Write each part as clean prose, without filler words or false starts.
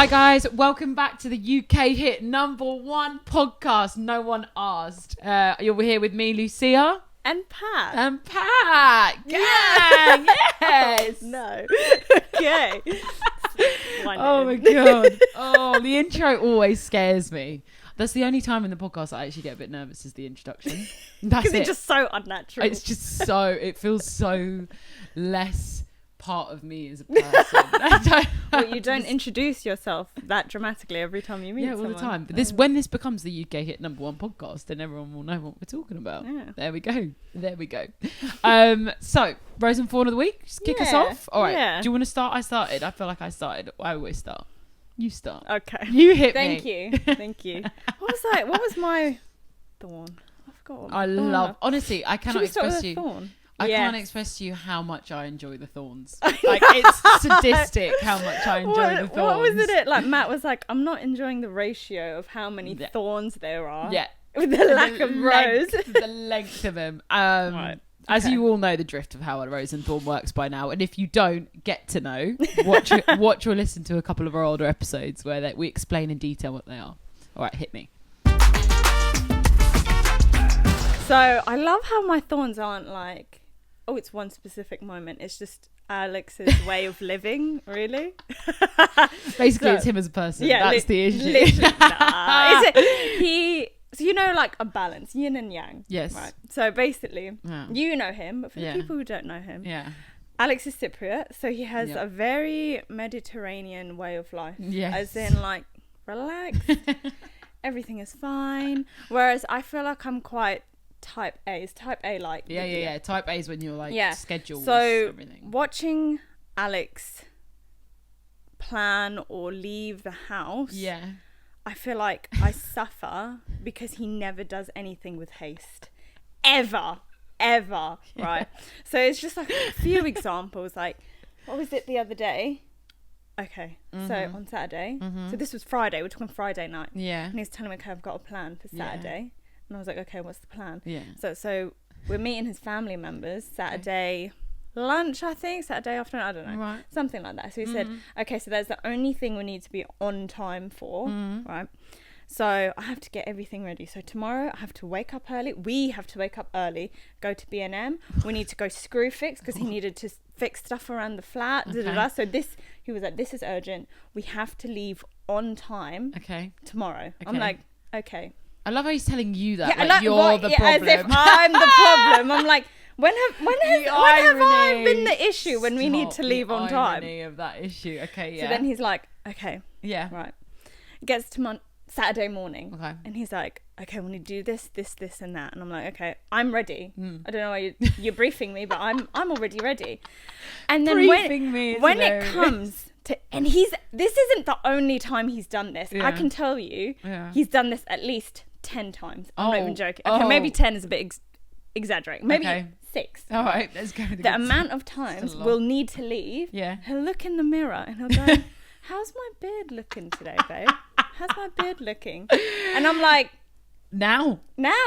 Hi guys, welcome back to the UK hit #1 podcast. No one asked. You're here with me, Lucia. And Pat. Gang! Yes! No. Okay. Oh my god. Oh, the intro always scares me. That's the only time in the podcast I actually get a bit nervous is the introduction. That's Because it. it's just so unnatural. It's just so, it feels so less part of me as a person. Well, you don't introduce yourself that dramatically every time you meet someone. Yeah, all the time. But when this becomes the UK hit #1 podcast, then everyone will know what we're talking about. Yeah. There we go. So, Rose and Fawn of the week. Just kick us off. All right. Yeah. Do you want to start? I started. I feel like I started. I always start. You start. Okay. You hit Thank me. Thank you. What was my thorn? I forgot what my thorn was. Honestly, I cannot Should we start express with a you. thorn? I Yes. can't express to you how much I enjoy the thorns. Like, it's sadistic how much I enjoy the thorns. What was it? Like, Matt was like, I'm not enjoying the ratio of how many thorns there are. Yeah. With the lack of rows. The length of them. Right. As you all know the drift of how a rose and thorn works by now, and if you don't get to know, watch or listen to a couple of our older episodes where we explain in detail what they are. All right, hit me. So I love how my thorns aren't like, oh, it's one specific moment. It's just Alex's way of living, really. Basically, it's him as a person. Yeah, that's the issue. So you know, like a balance, yin and yang. Yes. Right. So basically, Yeah. you know him, but for Yeah. the people who don't know him, Yeah. Alex is Cypriot, so he has Yeah. a very Mediterranean way of life. Yes. As in, like, relax, everything is fine. Whereas I feel like I'm quite type A. Is type A like? Yeah. Type A is when you're like schedules. So everything. watching Alex plan or leave the house, Yeah. I feel like I suffer because he never does anything with haste. Ever. Right? So it's just like a few examples. Like, what was it the other day? Okay. So on Saturday. So this was Friday. We're talking Friday night. Yeah. And he's telling me, okay, I've got a plan for Saturday. And I was like, okay, what's the plan? Yeah. So we're meeting his family members Saturday lunch, I think, Saturday afternoon, I don't know, Right. something like that. So he said, okay, so there's the only thing we need to be on time for, right? So I have to get everything ready. So tomorrow I have to wake up early. We have to wake up early, go to B&M. We need to go screw fix because he needed to fix stuff around the flat. Okay. So he was like, this is urgent. We have to leave on time tomorrow. I'm like, okay. I love how he's telling you that. Yeah, like, you're the problem. As if I'm the problem. I'm like, when have I been the issue when we need to leave on time? The irony of that issue. Okay, yeah. So then he's like, okay, yeah, right. Gets to Saturday morning, okay, and he's like, okay, we need to do this, and that, and I'm like, okay, I'm ready. I don't know why you're briefing me, but I'm already ready. And then when it comes to, and this isn't the only time he's done this. Yeah. I can tell you, he's done this at least 10 times. I'm not even joking. Okay, Oh. maybe 10 is a bit exaggerating. Maybe 6. All right, let's go. The amount of times we'll need to leave. Yeah. He'll look in the mirror and he'll go, how's my beard looking today, babe? How's my beard looking? And I'm like, now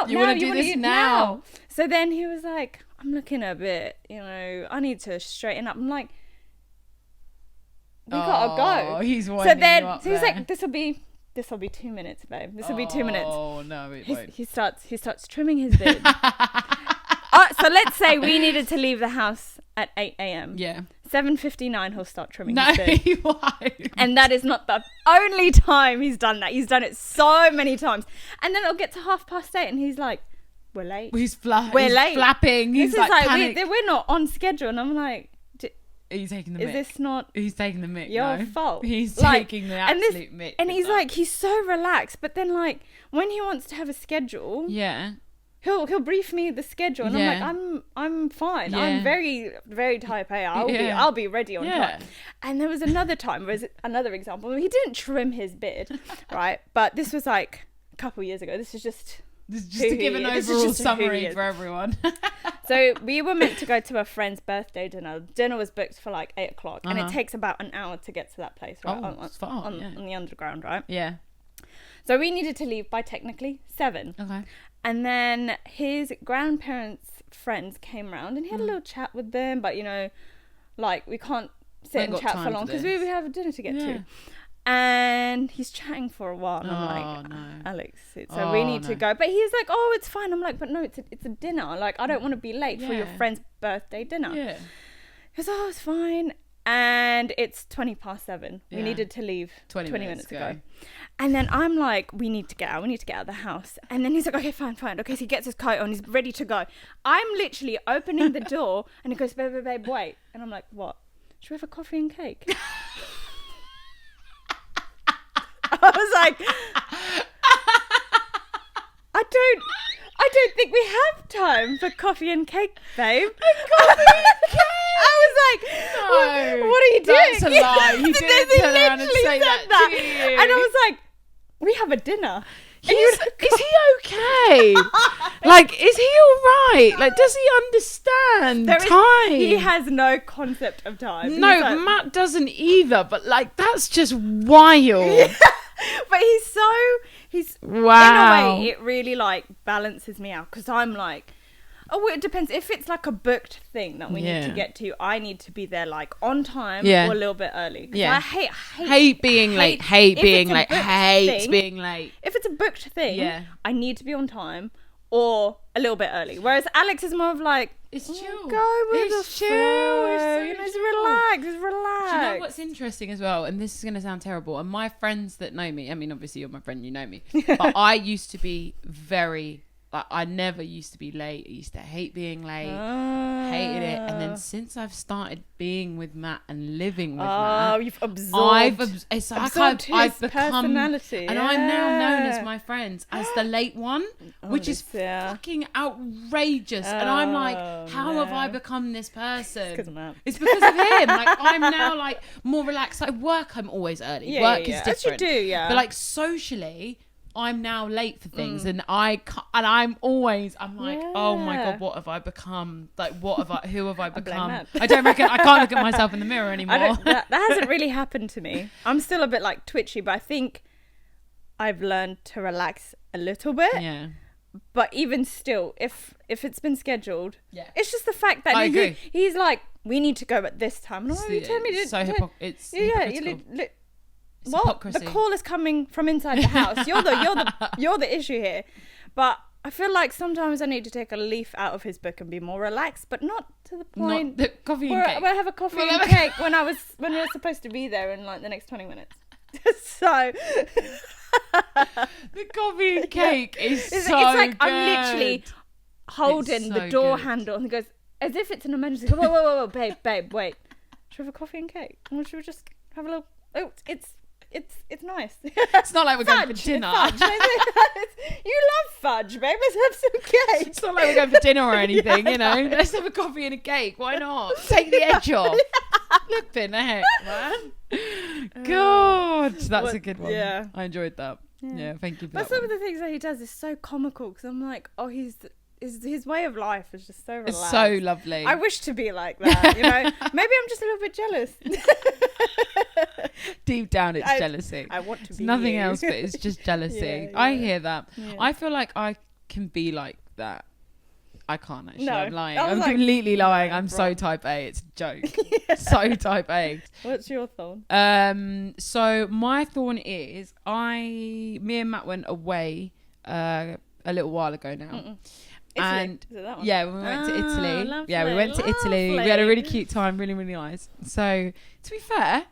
you want want to do this now. So then he was like, I'm looking a bit, I need to straighten up. I'm like, we gotta go. He's winding you up he's there. like, this will be 2 minutes, babe. This will be 2 minutes. Oh no, it won't. He starts trimming his beard. So let's say we needed to leave the house at 8 a.m. Yeah. 7:59 he'll start trimming No, his beard. he won't. And that is not the only time he's done that. He's done it so many times. And then it'll get to 8:30 and he's like, we're late. He's We're late. flapping. This He's is like panicked. we're not on schedule. And I'm like, He's taking the mick. is this not He's taking the mick. your no. fault? He's Like, taking the and absolute mick. And with he's that. like, he's so relaxed. But then like when he wants to have a schedule, yeah. he'll brief me the schedule, and Yeah. I'm like, I'm fine. Yeah. I'm very, very type A. I'll be ready on time. And there was another time, another example. He didn't trim his beard, right? But this was like a couple years ago. This is just to give an overall summary for everyone. So we were meant to go to a friend's birthday dinner. Dinner was booked for like 8 o'clock, and it takes about an hour to get to that place, right? It's far, on the underground, right? Yeah. So we needed to leave by technically 7. Okay. And then his grandparents' friends came round, and he had a little chat with them, but like we can't sit and chat for long because we have a dinner to get to. And he's chatting for a while. And I'm like, Alex, we need to go. But he's like, oh, it's fine. I'm like, but no, it's a dinner. Like, I don't want to be late for your friend's birthday dinner. Yeah. He goes, oh, it's fine. And it's 7:20. We needed to leave 20 minutes ago. And then I'm like, we need to get out of the house. And then he's like, okay, fine. Okay, so he gets his coat on, he's ready to go. I'm literally opening the door and he goes, babe, wait. And I'm like, what? Should we have a coffee and cake? I was like, I don't think we have time for coffee and cake, babe. Coffee and cake? I was like, no, what are you doing? That's a lie. He didn't turn around and say that to you. And I was like, we have a dinner. Is he okay? Like, is he all right? Like, does he understand time? He has no concept of time. No, like, Matt doesn't either. But like, that's just wild. Yeah. But he's wow. In a way, it really like balances me out because I'm like, oh, it depends. If it's like a booked thing that we need to get to, I need to be there like on time or a little bit early. Yeah, I hate being late. Hate being late. If it's a booked thing, I need to be on time or a little bit early. Whereas Alex is more of like, it's chill. Go with the flow. It's relaxed. It's relaxed. Do you know what's interesting as well? And this is going to sound terrible. And my friends that know me, I mean, obviously you're my friend, you know me. But I used to be very... Like, I never used to be late. I used to hate being late. Hated it. And then since I've started being with Matt and living with Matt, you've absorbed. I've become personality. And I'm now known as my friends as the late one, which is fucking outrageous. And I'm like, how have I become this person? It's because of him. Like, I'm now like more relaxed. At work, I'm always early. Work is different. As you do, But like socially, I'm now late for things, and I'm like, oh my god, what have I become? Like, who have I become? I can't look at myself in the mirror anymore. That hasn't really happened to me. I'm still a bit like twitchy, but I think I've learned to relax a little bit. Yeah. But even still, if it's been scheduled, it's just the fact that he's like, we need to go at this time. And you tell me to. It's hypocritical. Well, hypocrisy. The call is coming from inside the house. You're the issue here. But I feel like sometimes I need to take a leaf out of his book and be more relaxed, but not to the point. Not the coffee and cake. Where I have a coffee and cake when we're supposed to be there in like the next 20 minutes. So the coffee and cake is it's so like good. I'm literally holding the door handle, and he goes as if it's an emergency. Whoa, babe, wait. Should we have a coffee and cake? Or should we just have a little? Oh, it's nice. It's not like we're going for dinner. You love fudge, babe. Let's have some cake. It's not like we're going for dinner or anything, you know. Let's have a coffee and a cake. Why not? Take the edge off. Flipping heck, man. God, that's a good one. Yeah, I enjoyed that. Yeah, thank you for that. But some of the things that he does is so comical because I'm like, oh, his way of life is just so relaxed. It's so lovely. I wish to be like that, you know. Maybe I'm just a little bit jealous. Deep down, it's jealousy. I want to be nothing else, but it's just jealousy. I hear that. I feel like I can be like that. I can't actually. No, I'm lying. I'm like, completely lying. I'm so type A. It's a joke. So type A. What's your thorn? So my thorn is me and Matt went away a little while ago now. Italy. And is it that one? Yeah, we went to Italy. Lovely, yeah, we went to Italy. We had a really cute time, really, really nice. So to be fair,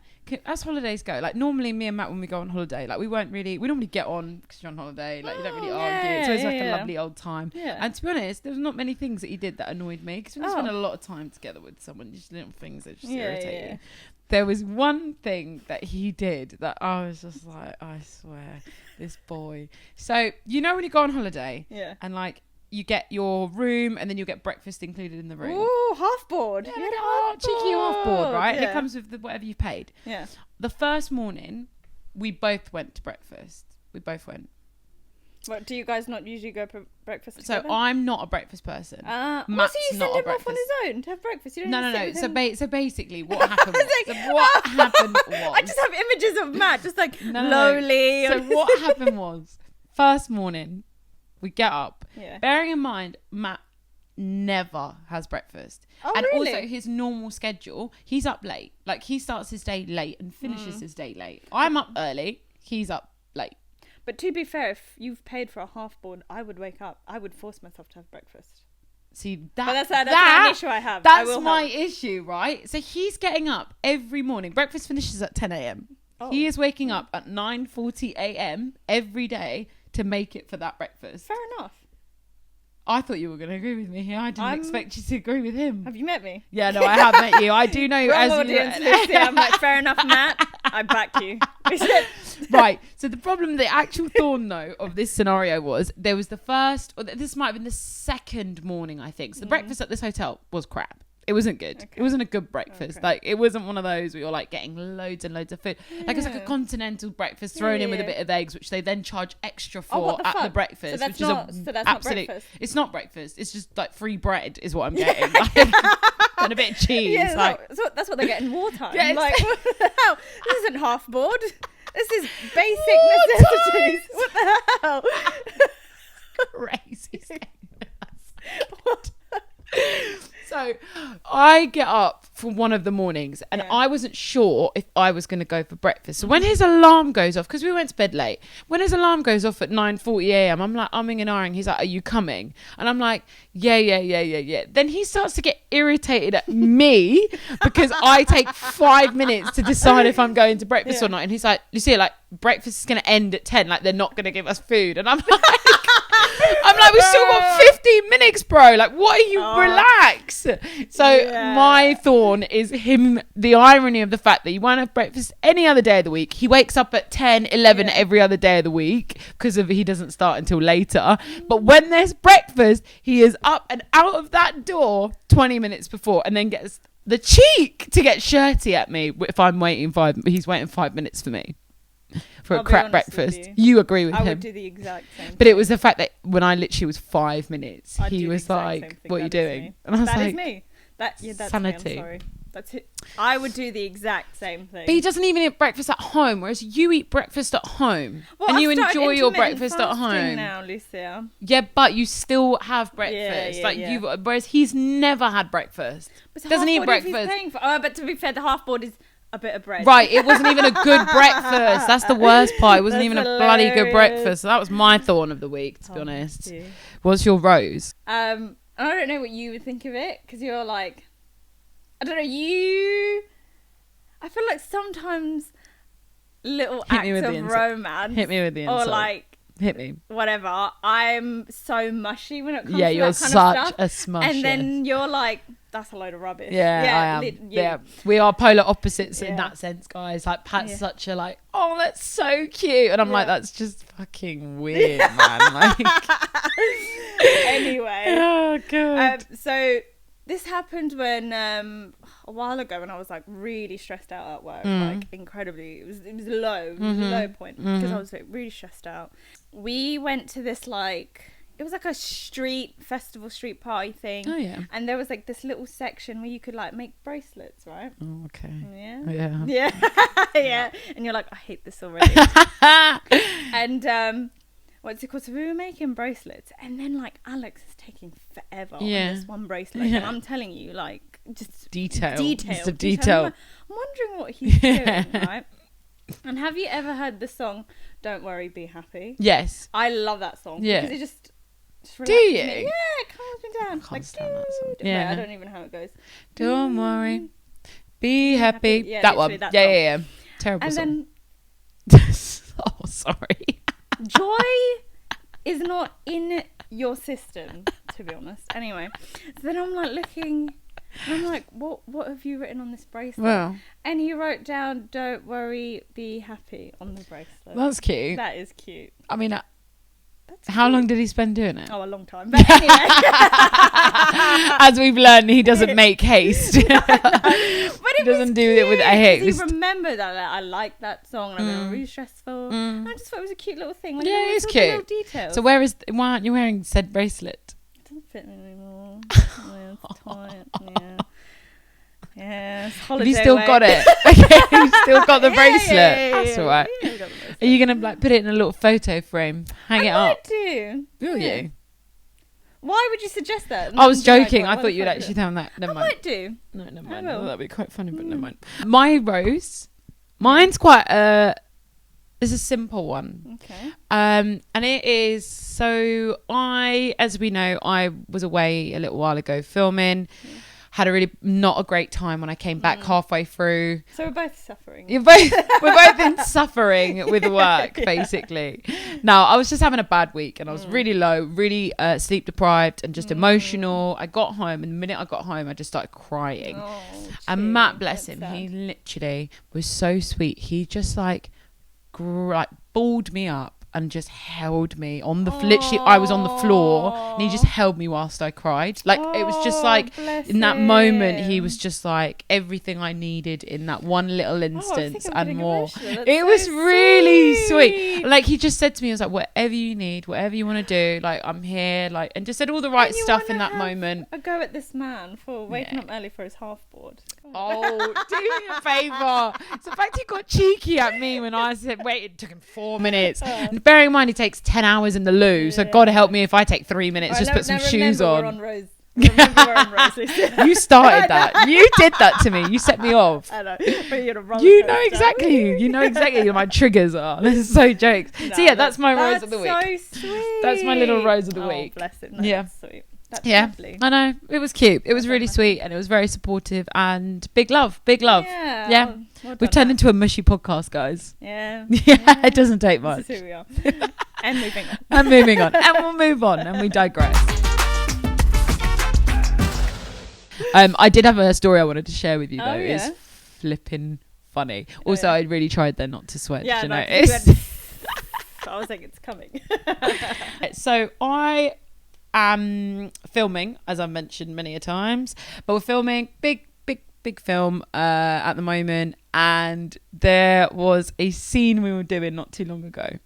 as holidays go, like normally me and Matt, when we go on holiday, like we normally get on because you're on holiday, like you don't really argue. It's always like a lovely old time. Yeah. And to be honest, there was not many things that he did that annoyed me because we spent a lot of time together with someone, just little things that just irritate you. There was one thing that he did that I was just like, I swear, this boy. So you know when you go on holiday, and like you get your room and then you get breakfast included in the room. Ooh, half board. Yeah, cheeky half board, right? And it comes with whatever you paid. Yeah. The first morning, we both went to breakfast. We both went. What, do you guys not usually go for breakfast together? So I'm not a breakfast person. So you send him off on his own to have breakfast? You don't No. So basically, what happened was... I just have images of Matt, just like lowly. So what happened was, first morning, we get up. Yeah. Bearing in mind, Matt never has breakfast. Oh, and really? also his normal schedule, he's up late. Like, he starts his day late and finishes his day late. I'm up early, he's up late. But to be fair, if you've paid for a half board, I would wake up. I would force myself to have breakfast. See, But that's an issue I have. That's my issue, right? So he's getting up every morning. Breakfast finishes at 10 a.m. Oh. He is waking up at 9:40 a.m. every day to make it for that breakfast. Fair enough. I thought you were going to agree with me here. I didn't expect you to agree with him. Have you met me? Yeah, no, I have met you. I do know Wrong as audience, you. Lucy. I'm like, fair enough, Matt. I back you. Right. So the problem, the actual thorn though of this scenario was there was the first, or this might have been the second morning, I think. So the breakfast at this hotel was crap. It wasn't good. Okay. It wasn't a good breakfast. Okay. Like, it wasn't one of those where you're like getting loads and loads of food. Like, it's like a continental breakfast thrown in with a bit of eggs, which they then charge extra for what at the fuck? breakfast. So that's which not- is so that's not breakfast? It's not breakfast. It's just like free bread is what I'm getting. Like, and a bit of cheese. Yeah, like, that's what they get in wartime. Yeah, Like, what the hell? This isn't half board. This is basic Wartime. necessities. What the hell? crazy. So I get up for one of the mornings and I wasn't sure if I was going to go for breakfast. So when his alarm goes off, because we went to bed late, when his alarm goes off at 9:40 a.m, I'm like umming and ahhing. He's like, are you coming? And I'm like, yeah. Then he starts to get irritated at me because I take 5 minutes to decide if I'm going to breakfast or not. And he's like, Lucia, like, breakfast is going to end at 10. Like, they're not going to give us food. And I'm like, we've still got 15 minutes, bro. Like, what are you? Relax. So my thorn is him, the irony of the fact that you won't have breakfast any other day of the week. He wakes up at 10, 11 every other day of the week because of he doesn't start until later. But when there's breakfast, he is up and out of that door 20 minutes before and then gets the cheek to get shirty at me if I'm waiting he's waiting 5 minutes for me. For I'll a be crap honest with breakfast. you. You agree with I him. would do the exact same. But it was the fact that when I literally was 5 minutes, I'd do he the was exact same like, thing. "What are you That is doing?" me. And I was That like, is me. That's sanity. me. I'm sorry. That's it. I would do the exact same thing. But he doesn't even eat breakfast at home, whereas you eat breakfast at home Well, and I've you started enjoy your intermittent breakfast at fasting home. now, Lucia. Yeah, but you still have breakfast. Whereas he's never had breakfast. Doesn't eat breakfast. But to be fair, the half board is a bit of bread. Right, it wasn't even a good breakfast. That's the worst part. It wasn't even a bloody good breakfast. So that was my thorn of the week, to be honest. Dear. What's your rose? And I don't know what you would think of it because you're like, I don't know, I feel like sometimes little acts of romance. Hit me with the insult. Or like, hit me. whatever. I'm so mushy when it comes to Yeah, you're that kind of such stuff. a smush. And then you're like, that's a load of rubbish. Yeah, I am. Yeah, we are polar opposites in that sense, guys. Like, Pat's such a like, oh, that's so cute, and I'm like, that's just fucking weird, man. Like, anyway. Oh god. So this happened when a while ago when I was like really stressed out at work, like incredibly. It was low, low point because I was like really stressed out. We went to this like. It was like a street party thing. Oh yeah. And there was like this little section where you could like make bracelets, right? Oh, okay. Yeah. Yeah. Yeah. And you're like, I hate this already. And what's it called? So we were making bracelets, and then like Alex is taking forever on this one bracelet, and I'm telling you, like, just detail. Just a detail. I'm wondering what he's doing, right? And have you ever heard the song "Don't Worry, Be Happy"? Yes. I love that song. Yeah. Because it just do you? me. Yeah, it calms me down. I can't stand that song. Yeah. Yeah. I don't even know how it goes. Don't worry. Be happy. Yeah, that one. literally that Yeah. Terrible And song. then oh, sorry. joy is not in your system, to be honest. Anyway, so then I'm like looking, and I'm like, what have you written on this bracelet? Well, And he wrote down, "Don't worry, be happy" on the bracelet. that's cute. That is cute. I mean, That's how cute. long did he spend doing it? Oh, a long time. But anyway. As we've learned, he doesn't make haste. But He doesn't do it with a haste. He remembered that I liked that song, and I've been really stressful. And I just thought it was a cute little thing. Like, Yeah, it's all the little cute. details. So why aren't you wearing said bracelet? It doesn't fit me anymore. Yeah, it's tight. Yeah. Yeah, it's holiday. Have you still weight. got it? Okay, you've still got the Yeah, bracelet. yeah, That's all right. Yeah, I got the bracelet. Are you gonna like put it in a little photo frame, hang it I up? might do. Will Yeah. you? Why would you suggest that? I was joking. Like, I thought you'd actually tell that. Never I mind. might do. No, never I mind. will. Well, that'd be quite funny, but never mind. My rose, mine's quite it's a simple one. Okay. And it is, so as we know, I was away a little while ago filming. Had a really not a great time when I came back halfway through. So we're both suffering. We're both in suffering with work, basically. No, I was just having a bad week and I was really low, really sleep deprived and just emotional. I got home and the minute I got home, I just started crying. Oh, and Matt, bless him, he literally was so sweet. He just like balled me up and just held me on the literally I was on the floor and he just held me whilst I cried. Like it was just like in that moment he was just like everything I needed in that one little instance and more. It was really sweet. Like he just said to me, he was like, whatever you need, whatever you want to do, like I'm here, like, and just said all the right stuff in that moment. A go at this man for waking up early for his half board. Oh, do me a favour. It's the fact he got cheeky at me when I said, wait, it took him 4 minutes. And bearing in mind, he takes 10 hours in the loo. So God help me if I take 3 minutes, just put some shoes on. We're on Rose. Remember we're on Rose. You started that. You did that to me. You set me off. I know. But you're a you know exactly. You know exactly what my triggers are. This is so jokes. No, so yeah, that's my rose of the week. That's so sweet. That's my little rose of the week. Bless him. That's sweet. That's lovely. I know. It was cute. It was really sweet and it was very supportive and big love. Yeah. Well we've turned into a mushy podcast, guys. Yeah. Yeah, it doesn't take much. This is who we are. And moving on. And moving on. And we'll move on and we digress. I did have a story I wanted to share with you though. It's flipping funny. Also, I really tried there not to sweat. Yeah, did you notice? I was like, it's coming. So I am filming, as I've mentioned many a times, but we're filming big film at the moment, and there was a scene we were doing not too long ago.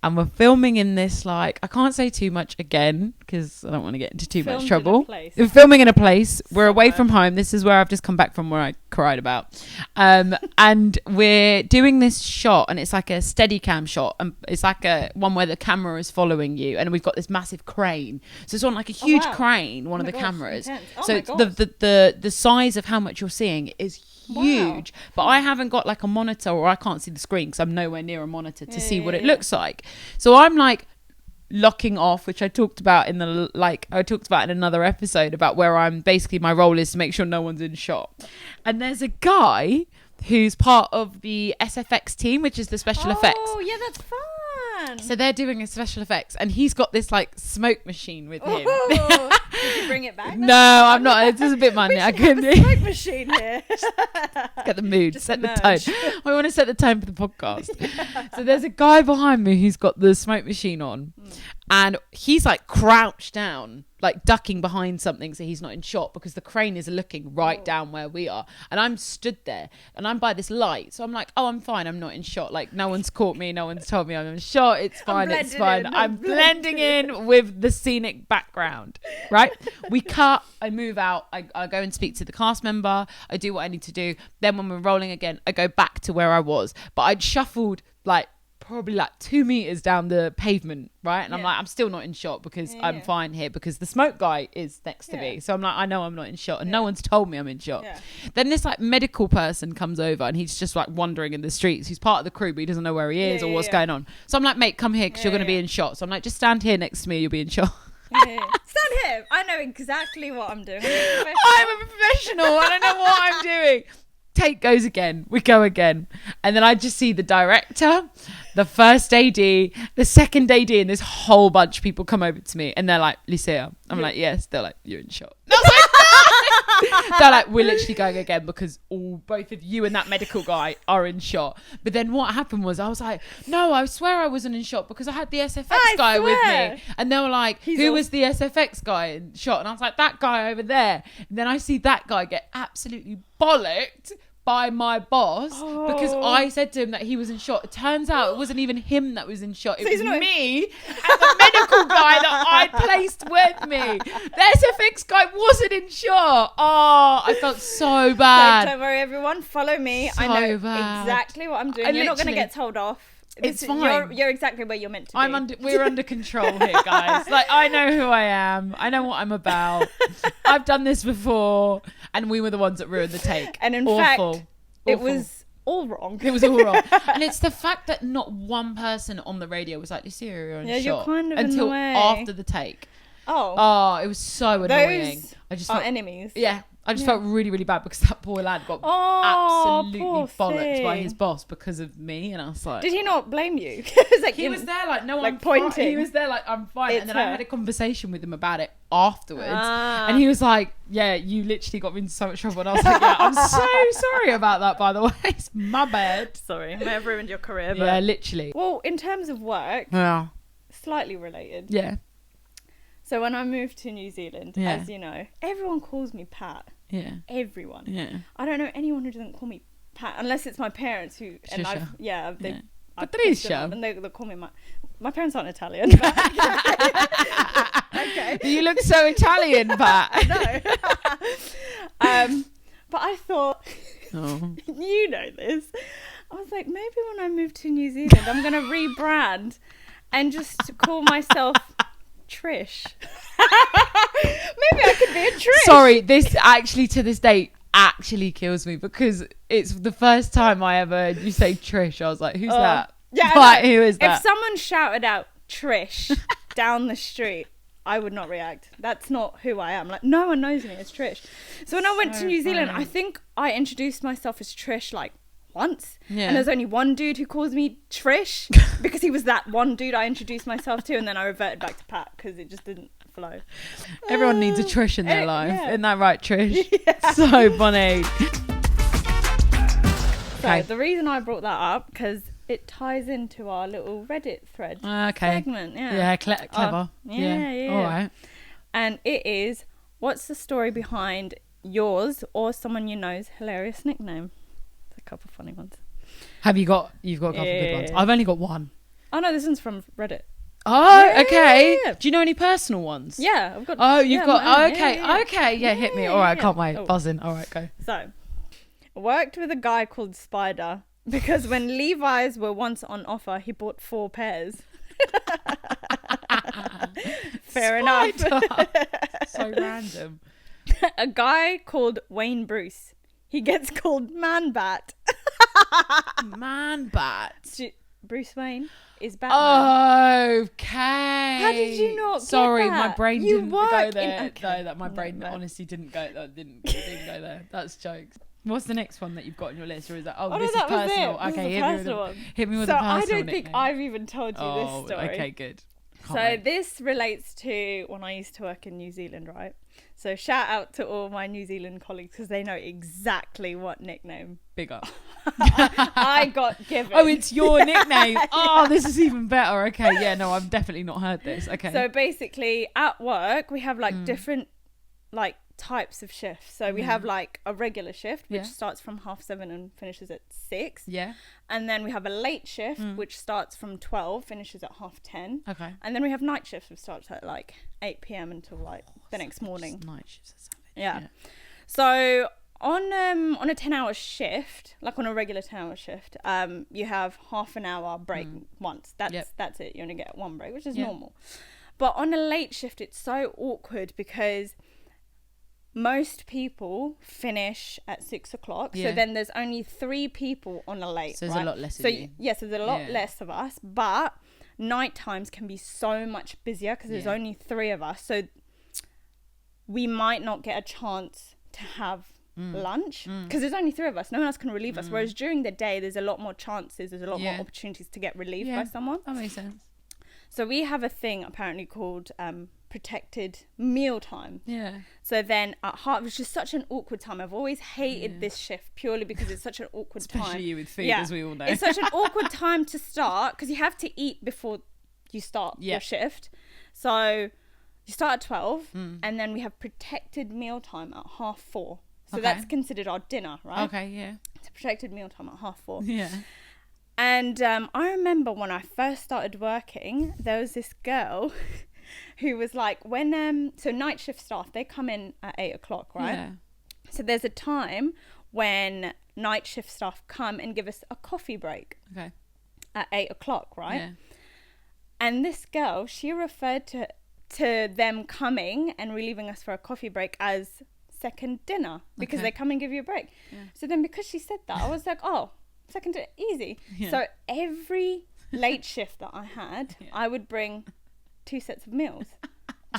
And we're filming in this, like, I can't say too much again because I don't want to get into too much trouble. We're filming in a place. We're away from home. This is where I've just come back from where I cried about. And we're doing this shot and it's like a steady cam shot. And it's like one where the camera is following you. And we've got this massive crane. So it's on like a huge crane, one of the cameras. So the size of how much you're seeing is huge. But I haven't got like a monitor or I can't see the screen because I'm nowhere near a monitor to see what it looks like. So I'm like locking off, which I talked about in another episode about where I'm basically my role is to make sure no one's in shot. And there's a guy who's part of the SFX team, which is the special effects. Oh yeah, that's fun. So they're doing a special effects and he's got this like smoke machine with him. Did you bring it back? No, I'm not. It's just a bit money. I couldn't. Have a smoke machine here. Get the mood, set the tone. I want to set the tone for the podcast. So there's a guy behind me who's got the smoke machine on and he's like crouched down, like ducking behind something so he's not in shot because the crane is looking right down where we are. And I'm stood there and I'm by this light. So I'm like, oh, I'm fine. I'm not in shot. Like no one's caught me. No one's told me I'm in shot. It's fine. It's fine. I'm blending in with the scenic background, right? We cut. I move out. I go and speak to the cast member. I do what I need to do. Then when we're rolling again, I go back to where I was. But I'd shuffled like probably like 2 meters down the pavement, right? And I'm like, I'm still not in shot because I'm fine here because the smoke guy is next to me. So I'm like, I know I'm not in shot and no one's told me I'm in shot. Then this like medical person comes over and he's just like wandering in the streets. He's part of the crew but he doesn't know where he is or what's going on. So I'm like, mate, come here because you're going to be in shot. So I'm like, just stand here next to me, you'll be in shot. Stand here. I know exactly what I'm doing. I'm a professional. I don't know what I'm doing. Take goes again. We go again. And then I just see the director, the first AD, the second AD, and this whole bunch of people come over to me and they're like, Lucia. I'm like, yes. They're like, you're in shot. And I was like, no. They're like, we're literally going again because both of you and that medical guy are in shot. But then what happened was I was like, no, I swear I wasn't in shot because I had the SFX guy with me. And they were like, who was the SFX guy in shot? And I was like, that guy over there. And then I see that guy get absolutely bollocked by my boss because I said to him that he was in shot. It turns out it wasn't even him that was in shot. It was me and the medical guy that I'd placed with me. The SFX guy wasn't in shot. Oh, I felt so bad. Don't worry, everyone. Follow me. I know exactly what I'm doing. You're not going to get told off. It's fine. You're exactly where you're meant to be. We're under control here, guys. Like, I know who I am. I know what I'm about. I've done this before, and we were the ones that ruined the take. And in Awful. fact, it was all wrong. It was all wrong. And it's the fact that not one person on the radio was like, Lucia, you're on shot. You're kind of until in the way. after the take. Oh, it was so annoying. those I just are felt, enemies. yeah, I just felt really, really bad because that poor lad got absolutely poor bollocked by thing. his boss because of me, and I was like, Did he not blame you? It like he was there like, no, like I'm pointing. fine. He was there like, I'm fine. It's And then I her. had a conversation with him about it afterwards, and he was like, yeah, you literally got me into so much trouble. And I was like, yeah, I'm so sorry about that, by the way. It's my bad. Sorry, may have ruined your career. But... Yeah, literally. Well, in terms of work, Yeah. slightly related. Yeah. So when I moved to New Zealand, Yeah. as you know, everyone calls me Pat. Yeah. Everyone. Yeah. I don't know anyone who doesn't call me Pat, unless it's my parents who. And Shusha. I've Patricia. and they call me my parents aren't Italian. But okay. You look so Italian, Pat. No. But I thought, Oh. you know this. I was like, maybe when I move to New Zealand, I'm gonna rebrand and just call myself Trish. Maybe I could be a Trish. Sorry, this actually to this day actually kills me because it's the first time I ever heard you say Trish. I was like, who's that? Yeah, Like, who is that? If someone shouted out Trish down the street, I would not react. That's not who I am. Like, no one knows me as Trish. So when I went to New Zealand, I think I introduced myself as Trish like once. Yeah. And there's only one dude who calls me Trish because he was that one dude I introduced myself to, and then I reverted back to Pat because it just didn't flow. Everyone needs a Trish in their life. yeah. Isn't that right, Trish? Yeah. So funny. So Okay. the reason I brought that up, because it ties into our little Reddit thread Okay. segment. Yeah. Yeah, clever. yeah. All right. And it is, what's the story behind yours or someone you know's hilarious nickname? There's a couple funny ones. You've got a couple of good ones. Yeah. I've only got one. Oh no, this one's from Reddit. Oh, Yeah. okay. Do you know any personal ones? Yeah, I've got. Oh, you've yeah, got. my own. Okay. Yeah. Okay. Yeah, hit me. Yeah, All right. yeah. Can't wait. Oh. Buzzing. All right. Go. So, I worked with a guy called Spider because when Levi's were once on offer, he bought 4 pairs. Fair enough. So random. A guy called Wayne Bruce. He gets called Man Bat. Man bat. Bruce Wayne is Batman. Okay. How did you not Sorry, get that? my brain You didn't go work there. in- okay. No, that my brain No. honestly didn't go. That didn't go there. That's jokes. What's the next one that you've got on your list, or is that? Oh, no, this is that was personal. it. This Okay, is a hit me with personal one. hit me with So a personal I don't think nickname. I've even told you this Oh, story. okay, good. Can't So wait. this relates to when I used to work in New Zealand, right? So shout out to all my New Zealand colleagues because they know exactly what nickname Big up. I got given. Oh, it's your nickname. Oh, this is even better. Okay, yeah, no, I've definitely not heard this. Okay. So basically, at work we have like different like types of shifts. So we have like a regular shift which starts from 7:30 and finishes at 6. Yeah. And then we have a late shift which starts from 12, finishes at 10:30. Okay. And then we have night shifts which starts at like 8 p.m. until like the next morning. Night shifts or something. Yeah. So on a 10-hour shift, like on a regular 10-hour shift, you have half an hour break once. That's it. You only get one break, which is normal. But on a late shift, it's so awkward because most people finish at 6 o'clock. Yeah. So then there's only 3 people on a late. So there's a lot less of so you. yes, there's a lot less of us. But night times can be so much busier because there's only 3 of us. So we might not get a chance to have lunch because there's only 3 of us. No one else can relieve us. Whereas during the day, there's a lot more chances. There's a lot more opportunities to get relieved by someone. That makes sense. So we have a thing apparently called protected meal time. Yeah. So then at heart, which is such an awkward time. I've always hated this shift purely because it's such an awkward time. Especially you with food, as we all know. It's such an awkward time to start because you have to eat before you start your shift. So you start at 12 and then we have protected meal time at 4:30. So that's considered our dinner, right? Okay, yeah. It's a protected meal time at 4:30. Yeah. And I remember when I first started working, there was this girl who was like, when so night shift staff, they come in at 8 o'clock, right? Yeah. So there's a time when night shift staff come and give us a coffee break. Okay. at 8:00, right? Yeah. And this girl, she referred to them coming and relieving us for a coffee break as second dinner, because Okay. they come and give you a break. Yeah. So then because she said that, I was like, oh, second dinner, easy. Yeah. So every late shift that I had, Yeah. I would bring 2 sets of meals.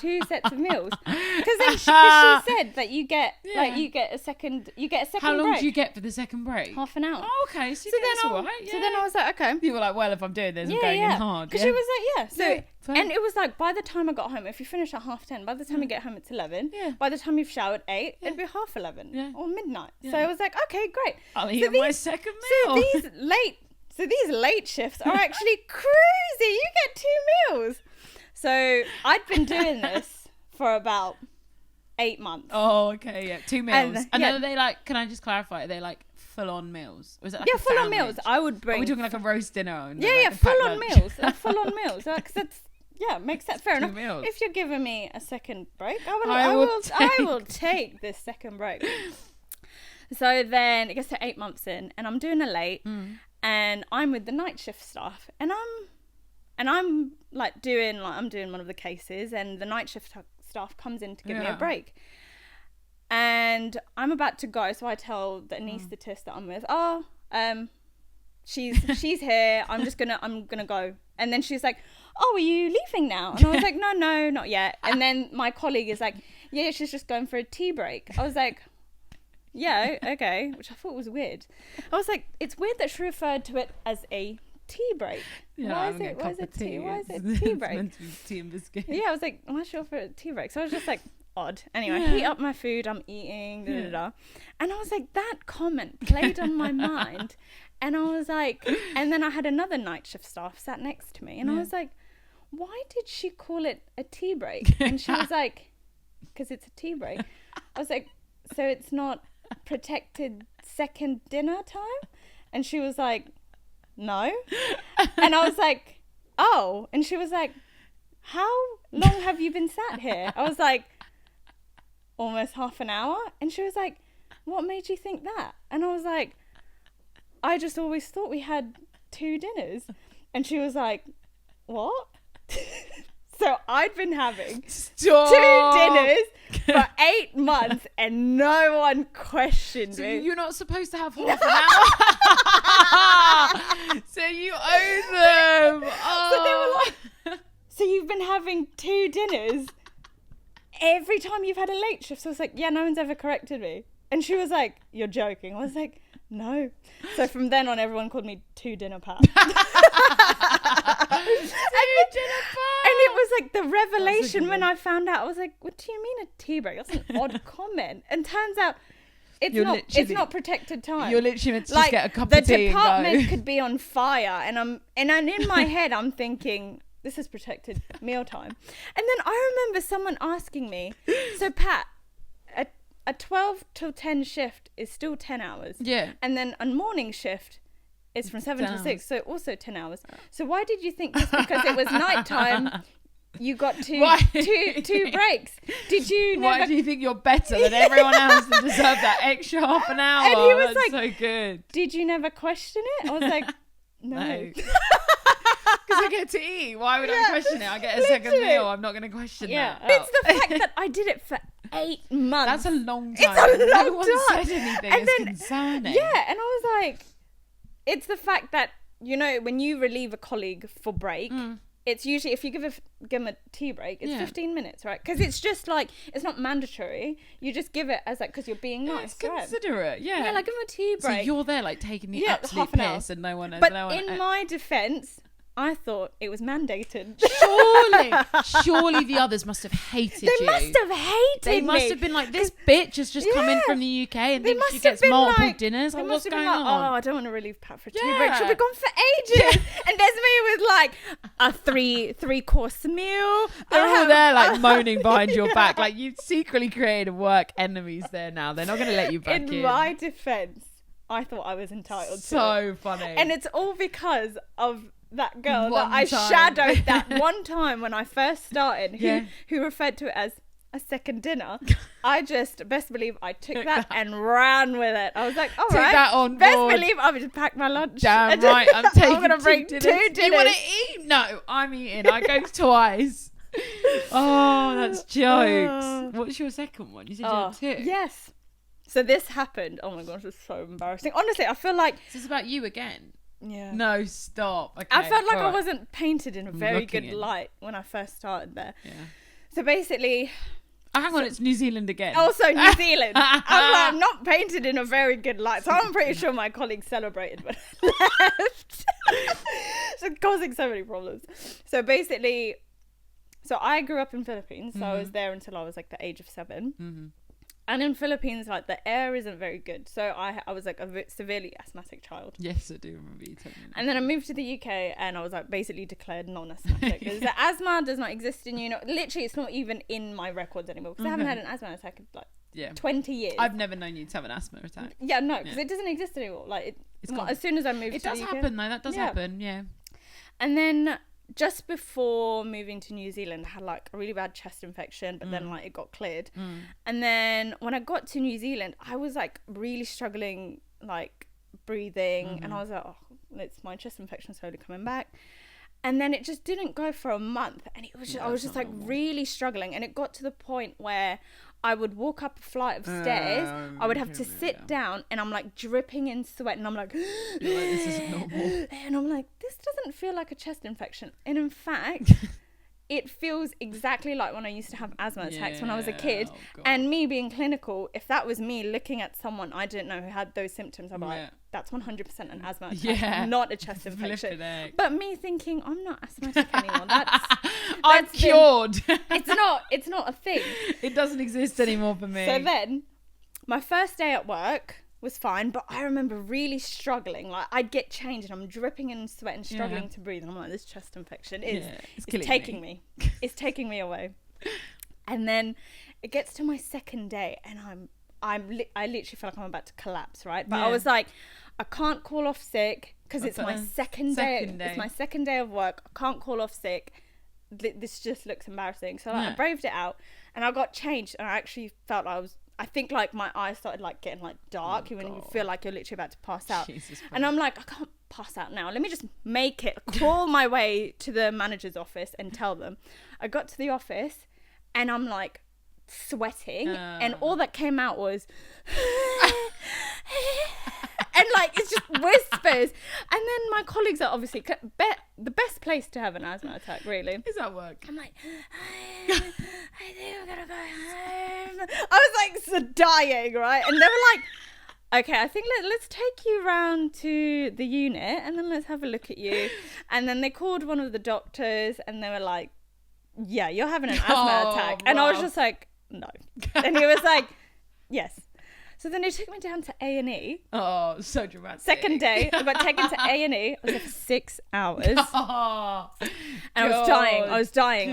2 sets of meals, because then she said that you get like you get a second How long break. do you get for the second break? Half an hour. Oh, okay. So, So that's then all right. so then I was like, okay. You were like, well, if I'm doing this, I'm going in hard. Because Yeah. she was like, yeah. So fair. and it was like, by the time I got home, if you finish at 10:30, by the time you get home it's 11. Yeah. By the time you've showered 8, it'd be 11:30 Yeah. or midnight. So Yeah. I was like, okay, great. I'll So eat my second meal. So these late shifts are actually crazy. You get 2 meals. So I'd been doing this for about 8 months. Oh, okay, yeah. 2 meals. And yeah. then are they like, can I just clarify, are they like full-on meals? Or is it like Yeah, a full on sandwich? meals. I would Are bring. we talking like a roast dinner? And Yeah, like yeah, a packed full on lunch? meals. Full on meals. Because that's, yeah, makes sense. Fair 2 enough. meals. If you're giving me a second break, I I will will take this second break. So then it gets to 8 months in, and I'm doing a late, and I'm with the night shift staff, and I'm like I'm doing one of the cases, and the night shift staff comes in to give me a break. And I'm about to go, so I tell the anaesthetist that I'm with, she's here. I'm gonna go. And then she's like, oh, are you leaving now? And I was like, no, not yet. And then my colleague is like, yeah, she's just going for a tea break. I was like, yeah, okay, which I thought was weird. I was like, it's weird that she referred to it as a tea break. Yeah, Why I'm is gonna it? get a Why cup is it of tea? Why is It's- it tea it's break? meant to be tea and biscuit. Yeah, I was like, why should I offer a tea break? So I was just like, odd. Anyway, Yeah. heat up my food, I'm eating, da da da. And I was like, that comment played on my mind. And I was like, and then I had another night shift staff sat next to me, and I was like, why did she call it a tea break? And she was like, because it's a tea break. I was like, so it's not protected second dinner time? And she was like, no. And I was like, oh. And she was like, how long have you been sat here? I was like, almost half an hour. And she was like, what made you think that? And I was like, I just always thought we had 2 dinners. And she was like, what? So I'd been having Stop. 2 dinners for 8 months, and no one questioned So me. you're not supposed to have half an hour. So you owe them. Oh. So they were like, so you've been having 2 dinners every time you've had a late shift? So I was like, yeah, no one's ever corrected me. And she was like, you're joking. I was like, no. So from then on, everyone called me 2 dinner Pat. And it was like the revelation when I found out. I was like, what do you mean a tea break? That's an odd comment. And turns out it's not protected time. You're literally meant to like, just get a cup the of tea department and go. could be on fire, and in my head I'm thinking, this is protected mealtime. And then I remember someone asking me, so Pat, a 12 till 10 shift is still 10 hours. Yeah. And then a morning shift is from 7 till 6, hours. so also 10 hours. So why did you think just because it was nighttime, you got two breaks? Did you never... Why do you think you're better than everyone else and deserve that extra half an hour? And he was That's like, so good. Did you never question it? I was like, no. Because I get to eat. Why would I question it? I get a second literally. meal. I'm not going to question that. It's the fact that I did it for 8 months. That's a long It's time. a long No one time. said anything. And It's then- concerning. Yeah, and I was like, it's the fact that, you know, when you relieve a colleague for break, it's usually, if you give them a tea break, it's 15 minutes, right? Because it's just like, it's not mandatory. You just give it as like, because you're being nice, It's right? considerate. Yeah. Yeah, like give them a tea So break. you're there like taking the absolute half an hour. piss and no one... But no one, in my defence, I thought it was mandated. Surely the others must have hated They you. must have hated They me. must have been like, this bitch has just come in Yeah. from the UK and They thinks she must have gets been multiple like, dinners. they Like, must what's have been going like, on? oh, I don't want to relieve Pat for tea Yeah. break. She'll be gone for ages. And there's me with like a three-course meal. They're all there like moaning behind your back. Like you've secretly created work enemies there now. They're not going to let you back in. In my defence, I thought I was entitled to it. So funny. And it's all because of that girl One that I time. shadowed that one time when I first started, Yeah. who referred to it as a second dinner, I just best believe I took that and ran with it. I was like, all right, that on best board. believe I would just pack my lunch. Damn right, I'm taking I'm gonna bring 2 dinners. You want to eat? No, I'm eating. I go twice. Oh, that's jokes. What's your second one? You said you had 2. Yes. So this happened. Oh my gosh, it's so embarrassing. Honestly, I feel like Is this about you again? Yeah. No, stop. Okay, I felt like I right. wasn't painted in a very good light when I first started there. Yeah. So basically, Oh, hang on, it's New Zealand again. also New Zealand. I'm not painted in a very good light. So I'm pretty sure my colleagues celebrated when I left. So causing so many problems. So basically, so I grew up in Philippines. So I was there until I was like the age of 7. Mm-hmm. And in Philippines, like the air isn't very good. So I was like a severely asthmatic child. Yes, I do remember you telling me. And then I moved to the UK and I was like basically declared non-asthmatic. Because the asthma does not exist in you. Literally, it's not even in my records anymore. Because I haven't had an asthma attack in like 20 years. I've never known you to have an asthma attack. Yeah, no, because it doesn't exist anymore. Like, It's gone. as soon as I moved It to does the UK. happen though. That does happen. Yeah. And then just before moving to New Zealand, I had like a really bad chest infection, but then like it got cleared. And then when I got to New Zealand, I was like really struggling, like breathing, and I was like, oh, it's my chest infection slowly coming back. And then it just didn't go for a month, and it was just, I was just like really struggling, and it got to the point where I would walk up a flight of stairs, I would have to sit down, and I'm like dripping in sweat, and I'm like, You're like, this isn't normal. and I'm like, this doesn't feel like a chest infection. And in fact, it feels exactly like when I used to have asthma attacks when I was a kid. And me being clinical, if that was me looking at someone I didn't know who had those symptoms, I'm like, that's 100% an asthma attack, not a chest infection. But me thinking, I'm not asthmatic anymore. I'm cured. It's not a thing. It doesn't exist anymore for me. So then, my first day at work was fine, but I remember really struggling. Like, I'd get changed and I'm dripping in sweat and struggling to breathe, and I'm like, this chest infection is it's taking me. It's taking me away. And then it gets to my second day, and I literally feel like I'm about to collapse, right? But I was like, I can't call off sick because it's my second day. It's my second day of work. I can't call off sick. This just looks embarrassing. So like, I braved it out, and I got changed, and I actually felt like I think like my eyes started like getting like dark when you feel like you're literally about to pass out. And I'm like, I can't pass out now. Let me just make it, crawl my way to the manager's office and tell them. I got to the office and I'm like sweating, and all that came out was and like it's just whispers. And then my colleagues are obviously the best place to have an asthma attack, really, is at work. I'm like, I think I'm gonna go home. I was like so dying, right? And they were like, okay, I think let's take you round to the unit and then let's have a look at you. And then they called one of the doctors and they were like, yeah, you're having an asthma attack. And I was just like, no. And he was like, yes. So then they took me down to A&E. Oh, so dramatic. Second day, I got taken to A&E. I was there for 6 hours. Oh, and I was dying.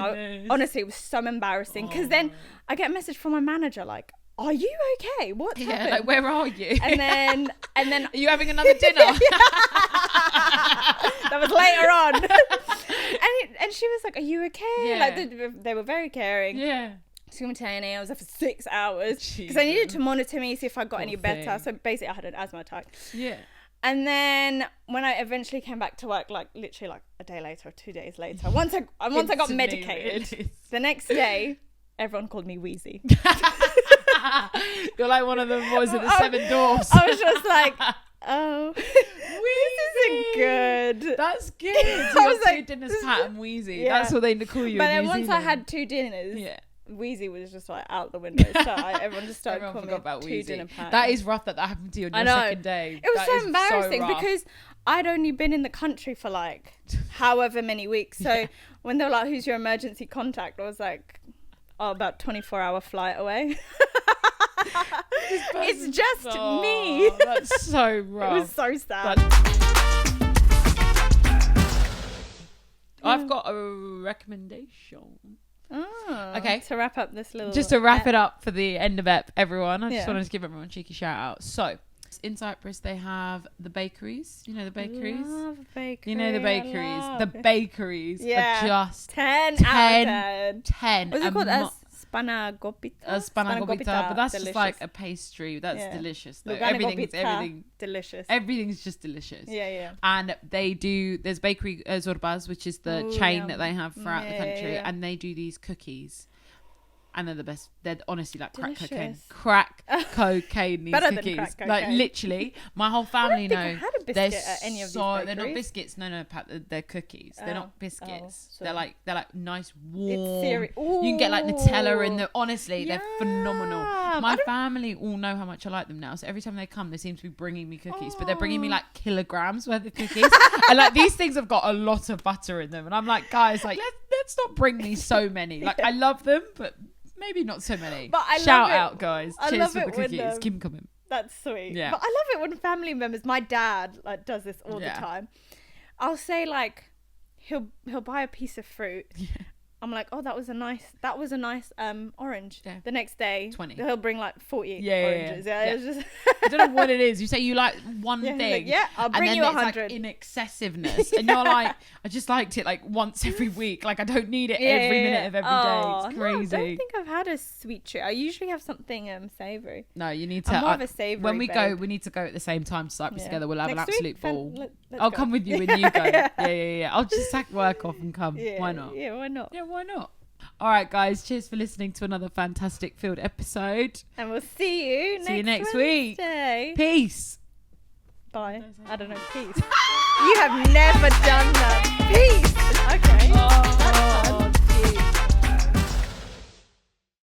Honestly, it was so embarrassing. Because then I get a message from my manager like, are you okay? What's happened? Like, where are you? And then are you having another dinner? That was later on. and she was like, are you okay? Like they were very caring. Yeah. So we went to A&E. I was there for 6 hours because I needed to monitor me, see if I got any better. So basically I had an asthma attack. Yeah. And then when I eventually came back to work, like literally like a day later or 2 days later, once I got medicated, the next day everyone called me Wheezy. You're like one of the boys at the Seven Dwarfs. I was just like, oh, this isn't good. That's good. So I was like, 2 dinners, Pat and Wheezy. Yeah. That's what they call you. But in then New once Zealand. I had 2 dinners, Wheezy was just like out the window. So everyone just started calling me about 2 dinner Pat. That is rough that happened to you on your second day. It was so embarrassing because I'd only been in the country for like however many weeks. So when they were like, who's your emergency contact? I was like, oh, about 24-hour flight away. It's just me. That's so rough. It was so sad. I've got a recommendation. Oh, okay. To wrap up this little... Just to wrap it up for the end of everyone. I just wanted to give everyone a cheeky shout out. So, in Cyprus, they have the bakeries. You know the bakeries? Love bakery. You know the bakeries. The bakeries are just 10 out of 10. 10. Was it called Spanagopita. Spanagopita, but that's delicious. just like a pastry. That's delicious though. Everything's delicious. Everything's just delicious. Yeah. And there's bakery Zorbaz, which is the chain that they have throughout the country, and they do these cookies. And they're the best. They're honestly like crack cocaine. Crack cocaine. These Better cookies, than crack like cocaine. literally, my whole family know. I had a biscuit at any of these bakeries. They're not biscuits. No, Pat. They're cookies. They're not biscuits. So they're like nice warm. It's you can get like Nutella in them. Honestly, they're phenomenal. My family all know how much I like them now. So every time they come, they seem to be bringing me cookies, but they're bringing me like kilograms worth of cookies. And like these things have got a lot of butter in them, and I'm like, guys, like let's not bring me so many. Like I love them, but maybe not so many. But I Shout love out, guys. I Cheers love for the it when, cookies. Keep them coming. That's sweet. Yeah. But I love it when family members, my dad like does this all the time. I'll say like he'll buy a piece of fruit. Yeah. I'm like, oh, that was a nice orange. Yeah. The next day, 20. He'll bring like 40 oranges. Yeah. It's just I don't know what it is. You say you like one thing. Like, I'll bring you 100. It's like in excessiveness, and you're like, I just liked it like once every week. Like I don't need it every minute of every day. It's crazy. No, I don't think I've had a sweet treat. I usually have something savoury. No, you need to. I'm more of a savoury. When we go, we need to go at the same time to Cyprus together. We'll have an absolute ball. I'll come with you when you go. Yeah. I'll just sack work off and come. Why not? Yeah, why not? Yeah, why not? All right, guys. Cheers for listening to another fantastic field episode. And we'll see you next week. Peace. Bye. I don't know. Peace. You have never done that. Peace. Okay.